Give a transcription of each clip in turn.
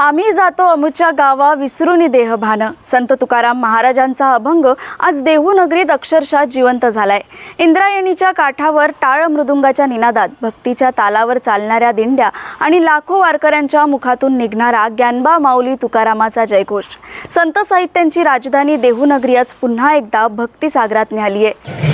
आम्ही जातो अमुच्या गावा विसरून देहभान। संत तुकाराम महाराजांचा अभंग आज देहू नगरीत अक्षरशः जिवंत झालाय। इंद्रायणीच्या काठावर टाळ मृदुंगाच्या निनादात भक्तीच्या तालावर चालणाऱ्या दिंड्या आणि लाखो वारकऱ्यांच्या मुखातून निघणारा ज्ञानबा माऊली तुकारामाचा जयघोष। संत साहित्यांची राजधानी देहू नगरी आज पुन्हा एकदा भक्ती सागरात न्याली आहे।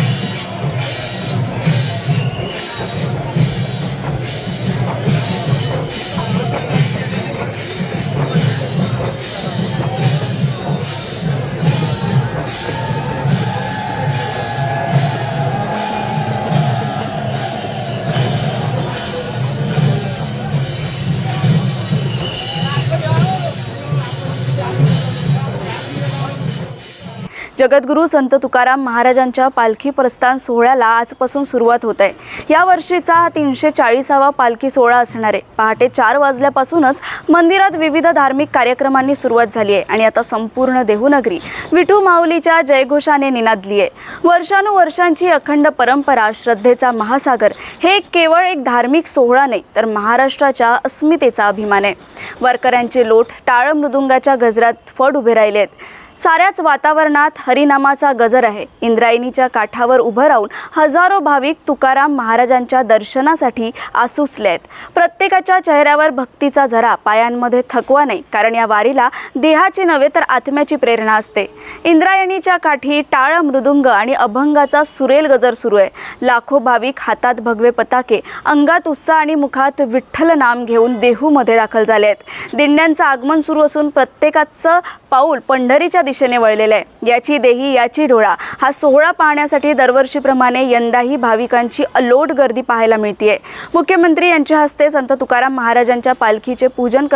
जगद्गुरू संत तुकाराम महाराजांच्या पालखी प्रस्थान सोहळ्याला आजपासून सुरुवात होत आहे। या वर्षीचा 340वा पालखी सोहळा असणार आहे। पहाटे 4 वाजल्यापासूनच मंदिरात विविध धार्मिक कार्यक्रमांनी सुरुवात झाली आहे आणि आता संपूर्ण देहू नगरी विठू माऊलीच्या जयघोषाने निनादली आहे। वर्षानुवर्षांची अखंड परंपरा, श्रद्धेचा महासागर हे केवळ एक धार्मिक सोहळा नाही तर महाराष्ट्राच्या अस्मितेचा अभिमान आहे। वारकऱ्यांचे लोट टाळ मृदुंगाच्या गजरात फड उभे राहिले आहेत। साऱ्याच वातावरणात हरिनामाचा गजर आहे। इंद्रायणीच्या काठावर उभं राहून हजारो भाविक तुकाराम महाराजांच्या दर्शनासाठी आसुसले आहेत। प्रत्येकाच्या चेहऱ्यावर भक्तीचा झरा, पायांमध्ये थकवा नाही, कारण या वारीला देहाची नव्हे तर आत्म्याची प्रेरणा असते। इंद्रायणीच्या काठी टाळ मृदुंग आणि अभंगाचा सुरेल गजर सुरू आहे। लाखो भाविक हातात भगवे पताके, अंगात उत्साह आणि मुखात विठ्ठल नाम घेऊन देहूमध्ये दाखल झाले आहेत। दिंड्यांचं आगमन सुरू असून प्रत्येकाचं पाऊल पंढरीच्या दिशेने वळलेले आहे। याची देही याची डोळा हा सोहळा पाहण्यासाठी दरवर्षीप्रमाणे यंदाही भाविकांची अलोट गर्दी पाहायला मिळते। मुख्यमंत्री यांच्या हस्ते संत तुकाराम महाराजांच्या पालखीचे पूजन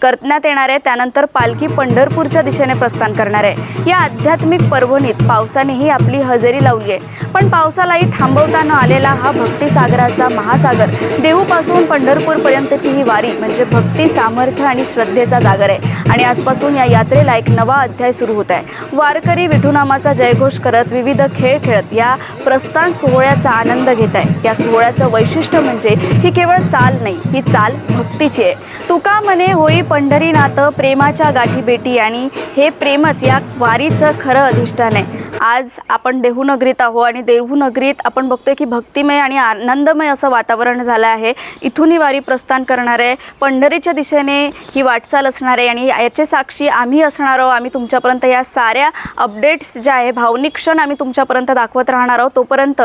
करण्यात येणार आहे। त्यानंतर पालखी पंढरपूरच्या दिशेने प्रस्थान करणार आहे। या आध्यात्मिक पर्वणीत पावसानेही आपली हजेरी लावली आहे, पण पावसालाही थांबवता न आलेला हा भक्ती सागराचा महासागर, देहूपासून पंढरपूरपर्यंतची ही वारी म्हणजे भक्ती, सामर्थ्य आणि श्रद्धेचा जागर आहे। आणि आजपासून या यात्रेला एक नवा अध्याय सुरू होत आहे। वारकरी विठुनामाचा जयघोष करत, विविध खेळ खेळत या प्रस्थान सोहळ्याचा आनंद घेत आहे। या सोहळ्याचं वैशिष्ट्य म्हणजे ही केवळ चाल नाही, ही चाल भक्तीची आहे। तुका म्हणे होई पंढरीनाथ, प्रेमाच्या गाठी भेटी, आणि हे प्रेमच या वारीचं खरं अधिष्ठान आहे। आज आपण देहू नगरीत आहोत आणि देहू नगरीत आपण बघतोय की भक्तिमय आणि आनंदमय असं वातावरण झालं आहे। इथून ही वारी प्रस्थान करणार आहे, पंढरीच्या दिशेने ही वाटचाल असणार आहे आणि याचे साक्षी आम्ही असणार आहोत। आम्ही तुमच्यापर्यंत या साऱ्या अपडेट्स ज्या आहे, भावनिक क्षण आम्ही तुमच्यापर्यंत दाखवत राहणार आहोत। तोपर्यंत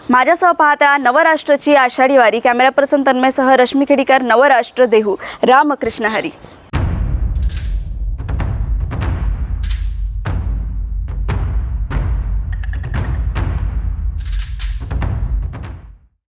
माझ्यासह पाहता नवराष्ट्राची आषाढी वारी। कॅमेरा पर्सन तन्मयसह रश्मी खेडीकर, नवराष्ट्र देहू। रामकृष्ण हरी।